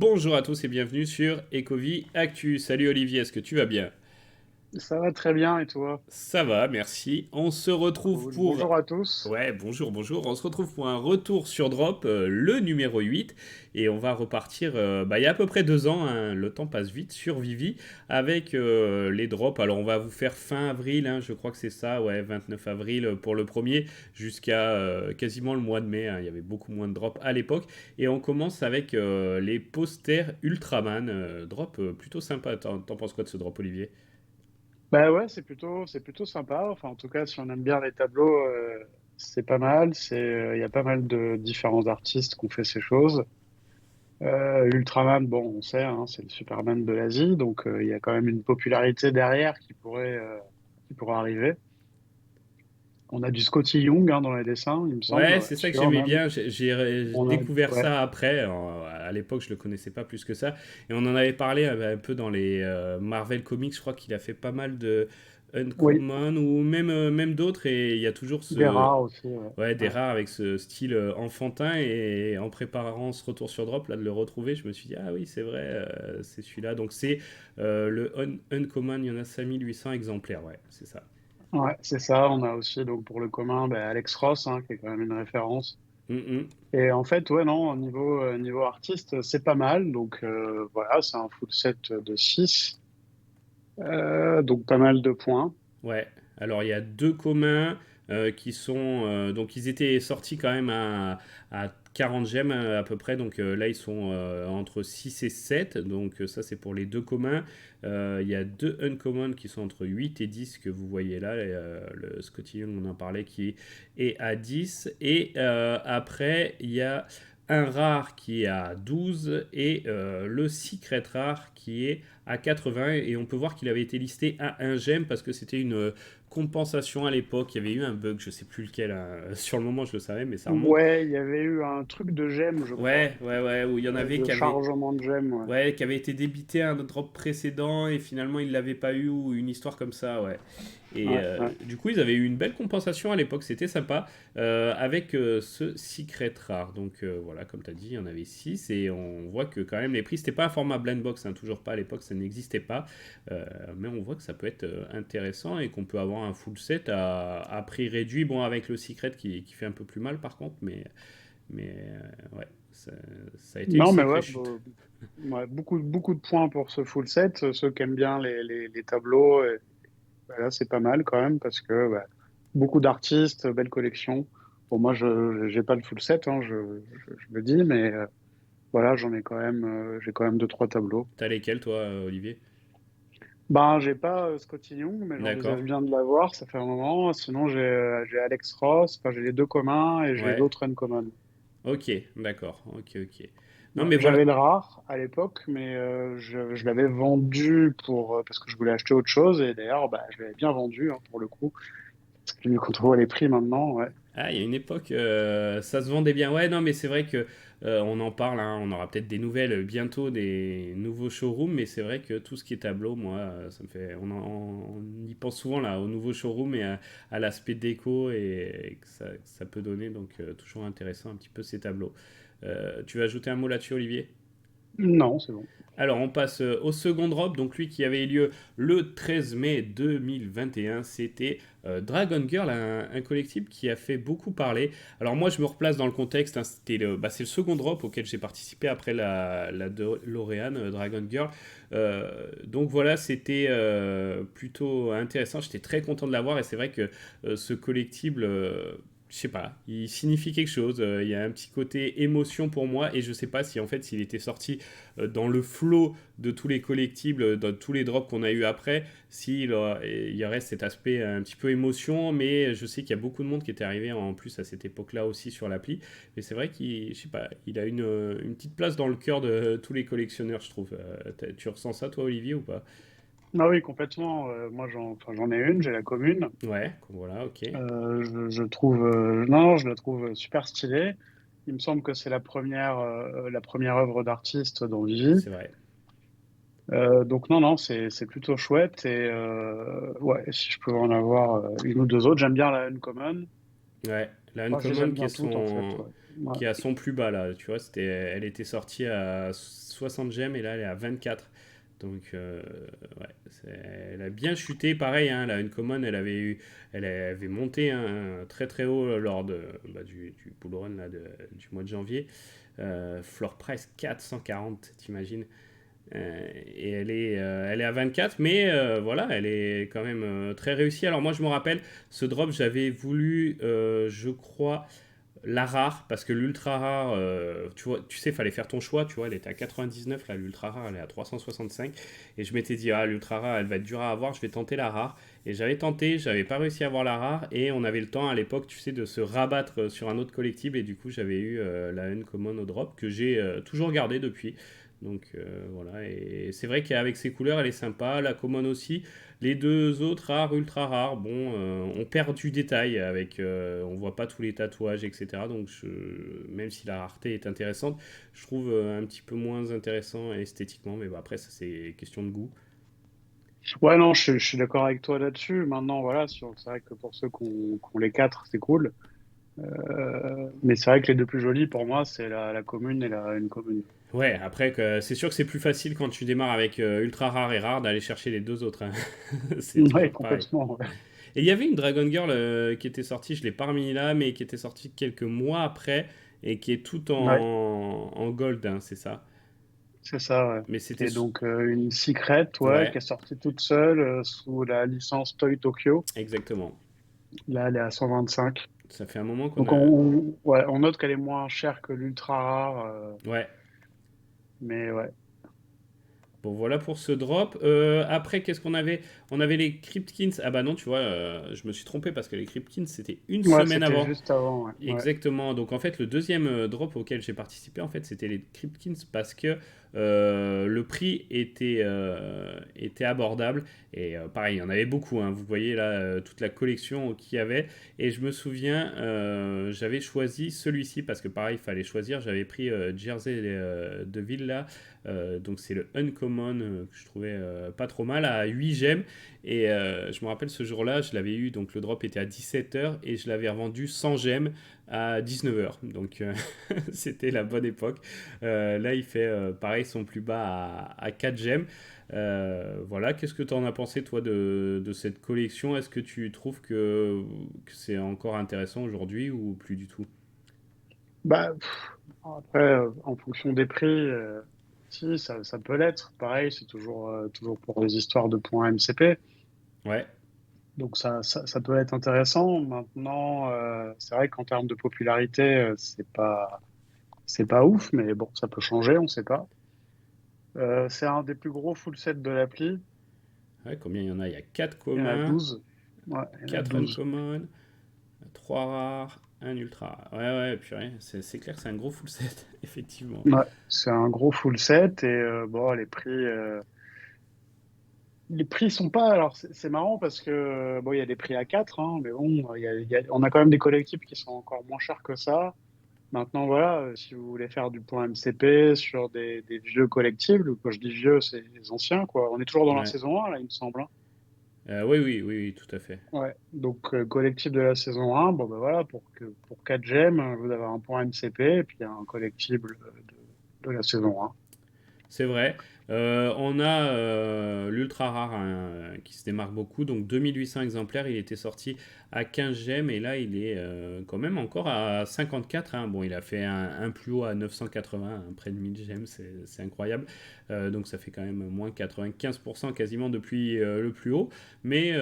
Bonjour à tous et bienvenue sur Ecovie Actu. Salut Olivier, est-ce que tu vas bien? Ça va très bien et toi? Ça va, merci. On se retrouve Cool. pour... Bonjour à tous. Ouais, bonjour, bonjour. On se retrouve pour un retour sur Drop, le numéro 8. Et on va repartir, il y a à peu près 2 ans, hein, le temps passe vite, sur Vivi, avec les drops. Alors on va vous faire fin avril, hein, je crois que c'est ça, ouais, 29 avril pour le premier, jusqu'à quasiment le mois de mai, hein. Il y avait beaucoup moins de drops à l'époque. Et on commence avec les posters Ultraman. Drop plutôt sympa. T'en penses quoi de ce drop, Olivier? Bah ouais, c'est plutôt sympa. Enfin, en tout cas, si on aime bien les tableaux, c'est pas mal. Il y a pas mal de différents artistes qui ont fait ces choses. Ultraman, bon, on sait, hein, c'est le Superman de l'Asie, donc il y a quand même une popularité derrière qui pourrait arriver. On a du Scotty Young hein, dans les dessins, il me semble, Ouais, ouais, c'est ça que sûr j'aimais même. bien. J'ai On a, découvert ouais, ça après. À l'époque, je le connaissais pas plus que ça. Et on en avait parlé un peu dans les Marvel Comics. Je crois qu'il a fait pas mal de oui, Uncommon ou même d'autres. Et il y a toujours des ce, rares aussi, ouais. ouais, des Ouais. rares avec ce style enfantin. Et en préparant ce retour sur Drop, là, de le retrouver, je me suis dit, ah oui, c'est vrai, c'est celui-là. Donc c'est le Uncommon. Il y en a 5800 exemplaires. Ouais, c'est ça. Ouais, c'est ça. On a aussi, donc pour le commun, bah, Alex Ross, hein, qui est quand même une référence. Hum, hum. Et en fait, ouais, non, au niveau artiste, c'est pas mal. Donc voilà, c'est un full set de 6. Donc pas mal de points. Ouais, alors il y a deux communs qui sont. Donc ils étaient sortis quand même à 40 gemmes à peu près. Donc là ils sont entre 6 et 7. Donc ça c'est pour les deux communs. Il y a deux uncommon qui sont entre 8 et 10 que vous voyez là. Le Scotty Young, on en parlait, qui est à 10. Et après il y a un rare qui est à 12 et le secret rare qui est à 80 et on peut voir qu'il avait été listé à un gemme parce que c'était une compensation à l'époque. Il y avait eu un bug, je sais plus lequel, hein. Sur le moment je le savais, mais ça remonte. Ouais, il y avait eu un truc de gemme, je crois, Ouais, ouais, ouais, où il y en avait de qui avaient, chargement de gemme, ouais. ouais, qui avait été débité à un drop précédent et finalement il l'avait pas eu ou une histoire comme ça, ouais. Et Ouais, ouais. du coup, ils avaient eu une belle compensation à l'époque, c'était sympa, avec ce secret rare. Donc voilà, comme tu as dit, il y en avait 6 et on voit que quand même les prix, c'était pas un format blind box, hein, toujours pas à l'époque, ça n'existait pas. Mais on voit que ça peut être intéressant et qu'on peut avoir un full set à prix réduit, bon, avec le secret qui fait un peu plus mal par contre, mais ouais, ça a été une Non, mais sacrée ouais, chute. ouais, beaucoup de points pour ce full set. Ceux qui aiment bien les tableaux, bah là, c'est pas mal quand même parce que bah, beaucoup d'artistes, belle collection. Bon, moi, je j'ai pas le full set, hein, je le dis, mais voilà, j'ai quand même deux, trois tableaux. T'as lesquels toi, Olivier? Ben, j'ai pas Scotty Young, mais D'accord. j'envisage bien de l'avoir, ça fait un moment. Sinon, j'ai Alex Ross, enfin, j'ai les deux communs et j'ai Ouais. l'autre uncommon. Ok, d'accord. Ok, ok. Non, Ouais, mais voilà. j'avais le rare à l'époque, mais je l'avais vendu parce que je voulais acheter autre chose. Et d'ailleurs, bah, je l'avais bien vendu hein, pour le coup. Parce que quand on voit les prix maintenant, ouais. Ah, il y a une époque, ça se vendait bien. Ouais, non, mais c'est vrai que on en parle, hein, on aura peut-être des nouvelles bientôt, des nouveaux showrooms, mais c'est vrai que tout ce qui est tableau, moi, ça me fait. On y pense souvent là, au nouveau showroom et à l'aspect déco et que ça peut donner, donc toujours intéressant un petit peu ces tableaux. Tu veux ajouter un mot là-dessus, Olivier? Non, c'est bon. Alors, on passe au second drop. Donc, lui qui avait eu lieu le 13 mai 2021, c'était Dragon Girl, un collectible qui a fait beaucoup parler. Alors, moi, je me replace dans le contexte, hein. C'est le second drop auquel j'ai participé après la DeLorean Dragon Girl. Donc, voilà, c'était plutôt intéressant. J'étais très content de l'avoir et c'est vrai que ce collectible. Je sais pas, il signifie quelque chose. Il y a un petit côté émotion pour moi et je sais pas si en fait s'il était sorti dans le flow de tous les collectibles, dans tous les drops qu'on a eu après, il y aurait cet aspect un petit peu émotion, mais je sais qu'il y a beaucoup de monde qui était arrivé en plus à cette époque-là aussi sur l'appli. Mais c'est vrai qu'il, je sais pas, il a une petite place dans le cœur de tous les collectionneurs, je trouve. Tu ressens ça, toi, Olivier, ou pas? Ah oui, complètement. Moi, enfin, j'en ai une, j'ai la commune. Ouais, voilà, ok. Je trouve, non, je la trouve super stylée. Il me semble que c'est la première œuvre d'artiste dans Vivi. C'est vrai. Donc non, non, c'est plutôt chouette. Et ouais, si je pouvais en avoir une ou deux autres, j'aime bien la Uncommon. Ouais, la Moi, je les Uncommon aime bien toutes, en fait. Ouais. Ouais. qui est à son plus bas là, tu vois, elle était sortie à 60 gemmes et là elle est à 24. Donc ouais, elle a bien chuté, pareil, hein, la Uncommon elle avait monté hein, très très haut lors du bull run là, du mois de janvier. Floor price 440, t'imagines. Et elle est à 24, mais voilà, elle est quand même très réussie. Alors moi je me rappelle, ce drop j'avais voulu, je crois, la rare, parce que l'ultra rare, tu vois, tu sais, fallait faire ton choix, tu vois, elle était à 99, là l'ultra rare elle est à 365, et je m'étais dit, ah l'ultra rare elle va être dure à avoir, je vais tenter la rare, et j'avais tenté, j'avais pas réussi à avoir la rare, et on avait le temps à l'époque, tu sais, de se rabattre sur un autre collectible, et du coup j'avais eu la Uncommon au drop, que j'ai toujours gardé depuis. Donc voilà, et c'est vrai qu'avec ses couleurs, elle est sympa, la common aussi. Les deux autres rares, ultra rares, bon, on perd du détail avec, on voit pas tous les tatouages, etc. Donc même si la rareté est intéressante, je trouve un petit peu moins intéressant esthétiquement, mais bon, après ça c'est question de goût. Ouais, non, je suis d'accord avec toi là-dessus. Maintenant, voilà, c'est vrai que pour ceux qui ont les quatre, c'est cool. Mais c'est vrai que les deux plus jolis, pour moi, c'est la commune et la une commune. Ouais, après c'est sûr que c'est plus facile quand tu démarres avec ultra rare et rare d'aller chercher les deux autres, hein. C'est Ouais, toujours pareil. complètement. Ouais. Et il y avait une Dragon Girl qui était sortie, je l'ai pas remis là, mais qui était sortie quelques mois après et qui est tout Ouais, en gold, hein, c'est ça. c'est ça, ouais. Mais Qui c'était. est donc une secret, ouais, qui Ouais, est sortie toute seule sous la licence Toy Tokyo. exactement. Là, elle est à 125. Ça fait un moment qu'on Donc, a. ouais, on note qu'elle est moins chère que l'ultra rare. Ouais. Mais ouais. Bon, voilà pour ce drop. Après, qu'est-ce qu'on avait? On avait les Cryptkins. Ah bah non, tu vois, je me suis trompé parce que les Cryptkins, c'était une Ouais, semaine c'était avant. juste avant, ouais. Ouais. Exactement. Donc en fait, le deuxième drop auquel j'ai participé, en fait, c'était les Cryptkins parce que le prix était abordable. Et pareil, il y en avait beaucoup, hein. Vous voyez là toute la collection qu'il y avait. Et je me souviens, j'avais choisi celui-ci parce que pareil, il fallait choisir. J'avais pris Jersey de Villa. Donc c'est le Uncommon que je trouvais pas trop mal à 8 gemmes. Et je me rappelle ce jour-là, je l'avais eu, donc le drop était à 17h et je l'avais revendu 100 gemmes à 19h. Donc c'était la bonne époque. Là, il fait pareil son plus bas à 4 gemmes. Voilà, qu'est-ce que tu en as pensé toi de cette collection? Est-ce que tu trouves que c'est encore intéressant aujourd'hui ou plus du tout? Bah, après, en fonction des prix, si, ça peut l'être. Pareil, c'est toujours pour les histoires de points MCP. Ouais, Donc ça peut être intéressant. Maintenant, c'est vrai qu'en termes de popularité, c'est pas ouf, mais bon, ça peut changer, on sait pas. C'est un des plus gros full sets de l'appli. ouais, combien il y en a? Il y a 4 Il y en a communs, 12. Ouais, il y en a 4 12. uncommon, 3 rares, un ultra rare. Ouais, ouais, purée, c'est clair que c'est un gros full set, effectivement. Ouais, c'est un gros full set et bon, les prix sont pas. Alors c'est marrant parce que bon, il y a des prix à 4, hein, mais bon, on a quand même des collectifs qui sont encore moins chers que ça. Maintenant, voilà, si vous voulez faire du point MCP sur des vieux collectibles, quand je dis vieux, c'est les anciens, quoi. On est toujours dans la Ouais. saison 1, là, il me semble, hein. Oui, oui, oui, oui, tout à fait. Ouais. Donc, collectif de la saison 1, bon, ben voilà, pour 4 gemmes, vous avez un point MCP et puis un collectible de la saison 1. C'est vrai. On a l'ultra rare hein, qui se démarque beaucoup. Donc 2800 exemplaires, il était sorti à 15 gemmes et là il est quand même encore à 54, hein. Bon, il a fait un plus haut à 980, hein, près de 1000 gemmes, c'est incroyable. Donc ça fait quand même moins 95% quasiment depuis le plus haut. Mais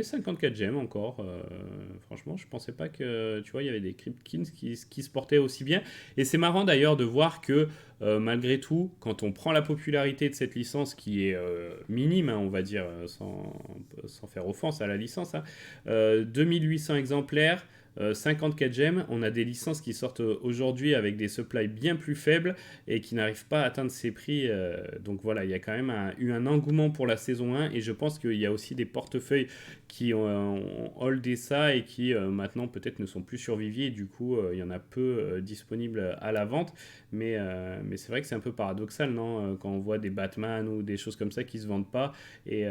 54 gemmes encore. Franchement, je pensais pas que tu vois, il y avait des Cryptkins qui se portaient aussi bien. Et c'est marrant d'ailleurs de voir que malgré tout, quand on prend la popularité de cette licence qui est minime, hein, on va dire, sans faire offense à la licence, hein, 2800 exemplaires, 54 gemmes, on a des licences qui sortent aujourd'hui avec des supplies bien plus faibles et qui n'arrivent pas à atteindre ces prix. Donc voilà, il y a quand même eu un engouement pour la saison 1 et je pense qu'il y a aussi des portefeuilles qui ont holdé ça et qui maintenant peut-être ne sont plus survivis et du coup il y en a peu disponibles à la vente. Mais c'est vrai que c'est un peu paradoxal, non? Quand on voit des Batman ou des choses comme ça qui se vendent pas, et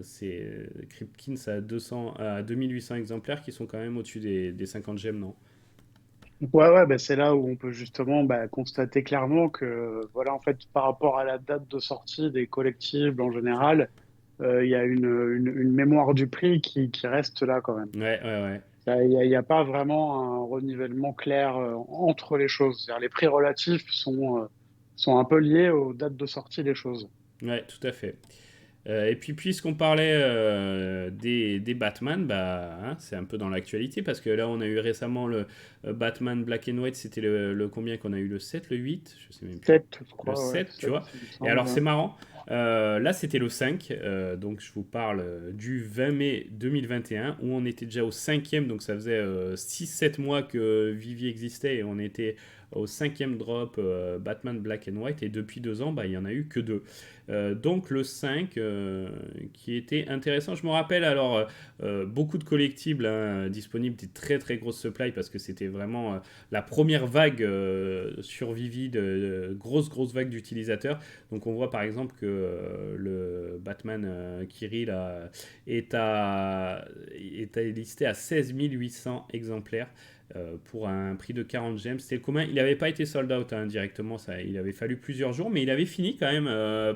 c'est Cryptkins à 200, à 2800 exemplaires qui sont quand même au-dessus des 50 gemmes, non? Ouais, ouais, bah, c'est là où on peut justement constater clairement que, voilà, en fait, par rapport à la date de sortie des collectibles en général, il y a une mémoire du prix qui reste là quand même. Ouais, ouais, ouais. Il y a pas vraiment un renivellement clair entre les choses. C'est-à-dire les prix relatifs sont un peu liés aux dates de sortie des choses. Ouais, tout à fait. Et puis, puisqu'on parlait des Batman, bah, hein, c'est un peu dans l'actualité parce que là, on a eu récemment le Batman Black and White. C'était le combien qu'on a eu? Le 7, le 8? Je sais même plus. 7, je Le crois, ouais, 7, tu 7, vois. il me Et semble. alors, c'est marrant. Là, c'était le 5. Donc, je vous parle du 20 mai 2021 où on était déjà au cinquième. Donc, ça faisait 6-7 mois que Vivi existait et on était au cinquième drop Batman Black and White. Et depuis 2 ans, bah, il n'y en a eu que deux. Donc le 5 qui était intéressant. Je me rappelle alors beaucoup de collectibles hein, disponibles, des très très grosses supply parce que c'était vraiment la première vague sur Vivi de grosses vagues d'utilisateurs. Donc on voit par exemple que le Batman Kiri là, est listé à 16 800 exemplaires pour un prix de 40 gemmes. C'était le commun. Il n'avait pas été sold out hein, directement, ça, il avait fallu plusieurs jours, mais il avait fini quand même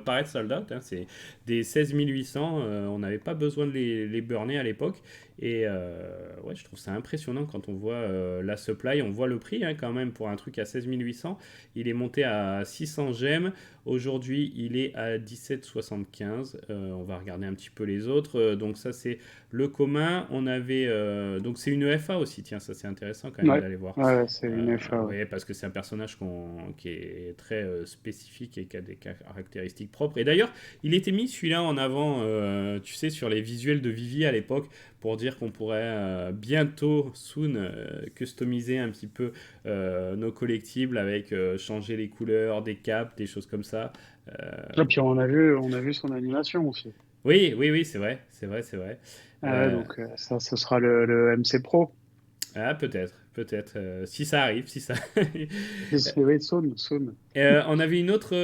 par être sold out. Hein. C'est des 16 800, on n'avait pas besoin de les burner à l'époque. Et ouais, je trouve ça impressionnant quand on voit la supply, on voit le prix hein, quand même pour un truc à 16 800. Il est monté à 600 gemmes. Aujourd'hui, il est à 17,75. On va regarder un petit peu les autres. Donc ça, c'est le commun. On avait donc c'est une EFA aussi. Tiens, ça c'est intéressant quand même Ouais, d'aller voir. ouais, ouais, c'est une FA. Ouais. Ouais, parce que c'est un personnage qui est très spécifique et qui a des caractéristiques propres. Et d'ailleurs, il était mis celui-là en avant, tu sais, sur les visuels de Vivi à l'époque, pour dire qu'on pourrait bientôt, soon, customiser un petit peu nos collectibles avec changer les couleurs, des caps, des choses comme ça. Euh, Et puis on a vu son animation aussi. oui, oui, oui, c'est vrai, c'est vrai, c'est vrai. Euh, Donc ça, ce sera le MC Pro. ah, peut-être, peut-être, si ça arrive, si ça. Oui, soon, soon. On avait une autre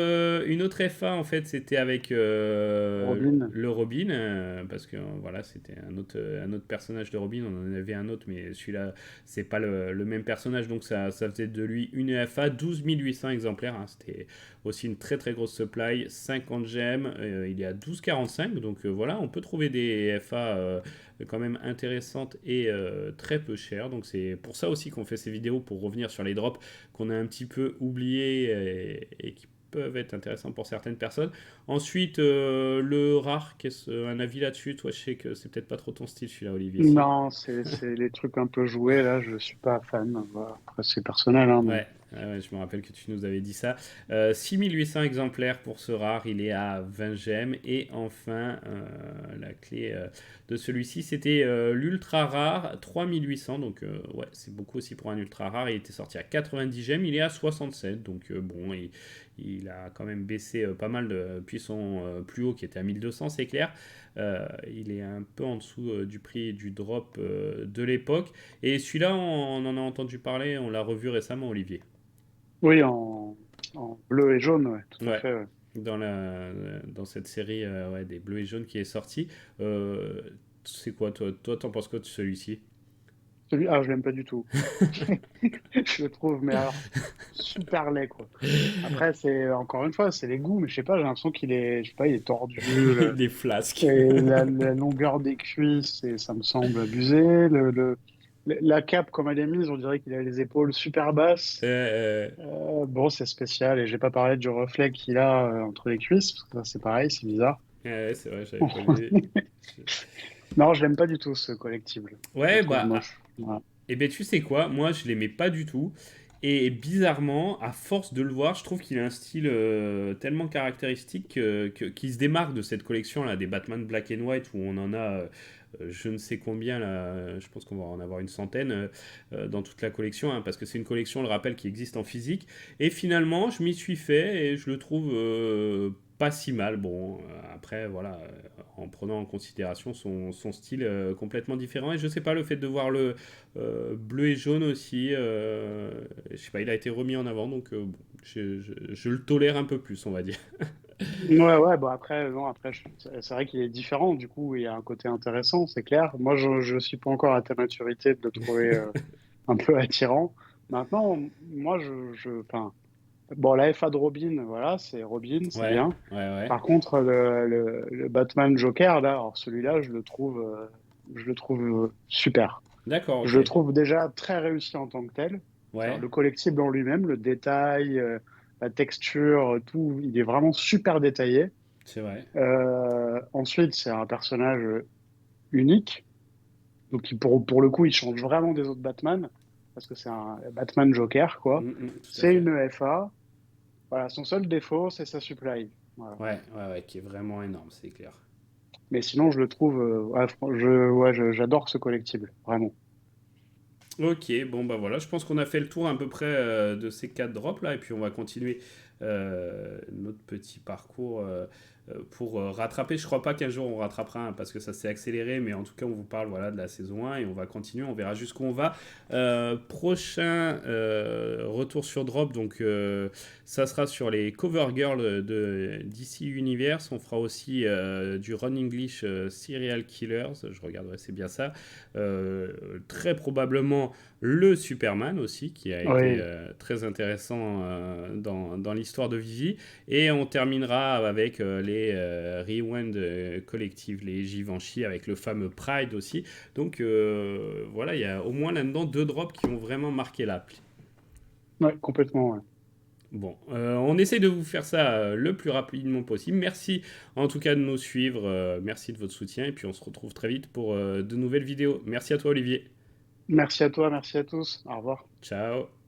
FA en fait, c'était avec Robin. le Robin, parce que voilà, c'était un autre personnage de Robin, on en avait un autre, mais celui-là, c'est pas le même personnage, donc ça faisait de lui une FA, 12 800 exemplaires, hein, c'était aussi une très très grosse supply, 50 gemmes, il est à 12,45, donc voilà, on peut trouver des FA quand même intéressantes et très peu chères, donc c'est pour ça aussi qu'on fait ces vidéos, pour revenir sur les drops qu'on a un petit peu oubliés et qui peuvent être intéressants pour certaines personnes. Ensuite, le rare, qu'est-ce un avis là-dessus? Toi, je sais que c'est peut-être pas trop ton style, celui-là, Olivier, si. Non, c'est les trucs un peu joués, là, je suis pas fan. Voilà. Après, c'est personnel, hein, mais... Ouais, ouais, je me rappelle que tu nous avais dit ça. 6800 exemplaires pour ce rare, il est à 20 gemmes. Et enfin, la clé de celui-ci, c'était l'ultra rare, 3800. Donc, ouais, c'est beaucoup aussi pour un ultra rare. Il était sorti à 90 gemmes, il est à 67. Donc, bon, il a quand même baissé pas mal depuis son plus haut qui était à 1200, c'est clair. Il est un peu en dessous du prix du drop de l'époque. Et celui-là, on en a entendu parler, on l'a revu récemment, Olivier. Oui, en bleu et jaune, ouais, tout à Ouais, fait. Ouais. dans cette série ouais, des bleus et jaunes qui est sortie. Euh, c'est quoi, toi, t'en penses quoi de celui-ci? Je l'aime pas du tout. Je le trouve, mais alors, super laid, quoi. Après, c'est, encore une fois, c'est les goûts, mais je sais pas, j'ai l'impression qu'il est, je sais pas, il est tordu, Des flasques. et la longueur des cuisses, ça me semble abusé. La cape, comme elle est mise, on dirait qu'il a les épaules super basses. Bon, c'est spécial, et j'ai pas parlé du reflet qu'il a entre les cuisses, parce que ça, c'est pareil, c'est bizarre. Ouais, c'est vrai, j'avais pas vu. Non, je l'aime pas du tout, ce collectible. Je le Ouais, trouve bah, moche. Voilà. et ben tu sais quoi, moi je l'aimais pas du tout. Et bizarrement, à force de le voir, je trouve qu'il a un style tellement caractéristique qu'il se démarque de cette collection là, des Batman Black and White où on en a je ne sais combien là, je pense qu'on va en avoir une centaine dans toute la collection, hein, parce que c'est une collection, je le rappelle, qui existe en physique. Et finalement, je m'y suis fait et je le trouve pas si mal. Bon, après, voilà, en prenant en considération son style complètement différent. Et je sais pas, le fait de voir le bleu et jaune aussi, je sais pas, il a été remis en avant, donc bon, je le tolère un peu plus, on va dire. Ouais, ouais, bon après, non, après, c'est vrai qu'il est différent, du coup, il y a un côté intéressant, c'est clair. Moi, je suis pas encore à ta maturité de le trouver un peu attirant. Maintenant, moi, enfin, bon, la FA de Robin, voilà, c'est Robin, c'est Ouais, bien. ouais, ouais. Par contre, le Batman Joker, là, alors celui-là, je le trouve super. D'accord, Je ok. le trouve déjà très réussi en tant que tel. C'est-à-dire Ouais, le collectible en lui-même, le détail, la texture, tout, il est vraiment super détaillé. c'est vrai. Ensuite, c'est un personnage unique. Donc, pour le coup, il change vraiment des autres Batman, parce que c'est un Batman Joker, quoi. Tout à C'est fait. une FA. Voilà, son seul défaut, c'est sa supply. Voilà. Ouais, ouais, ouais, qui est vraiment énorme, c'est clair. Mais sinon, je le trouve, j'adore ce collectible, vraiment. Ok, bon bah voilà, je pense qu'on a fait le tour à peu près de ces 4 drops là, et puis on va continuer notre petit parcours pour rattraper. Je crois pas qu'un jour on rattrapera parce que ça s'est accéléré, mais en tout cas on vous parle voilà de la saison 1 et on va continuer, on verra jusqu'où on va. Prochain retour sur drop, donc ça sera sur les cover girls de DC Universe. On fera aussi du Run English Serial Killers, je regarderai, c'est bien ça. Très probablement le Superman aussi, qui a été Oui, très intéressant dans l'histoire de Vivi. Et on terminera avec les Rewind Collective, les Givenchy, avec le fameux Pride aussi. Donc voilà, il y a au moins là-dedans 2 drops qui ont vraiment marqué l'appli. ouais, complètement, ouais. Bon, on essaie de vous faire ça le plus rapidement possible. Merci en tout cas de nous suivre, merci de votre soutien et puis on se retrouve très vite pour de nouvelles vidéos. Merci à toi Olivier. Merci à toi, merci à tous. Au revoir. Ciao.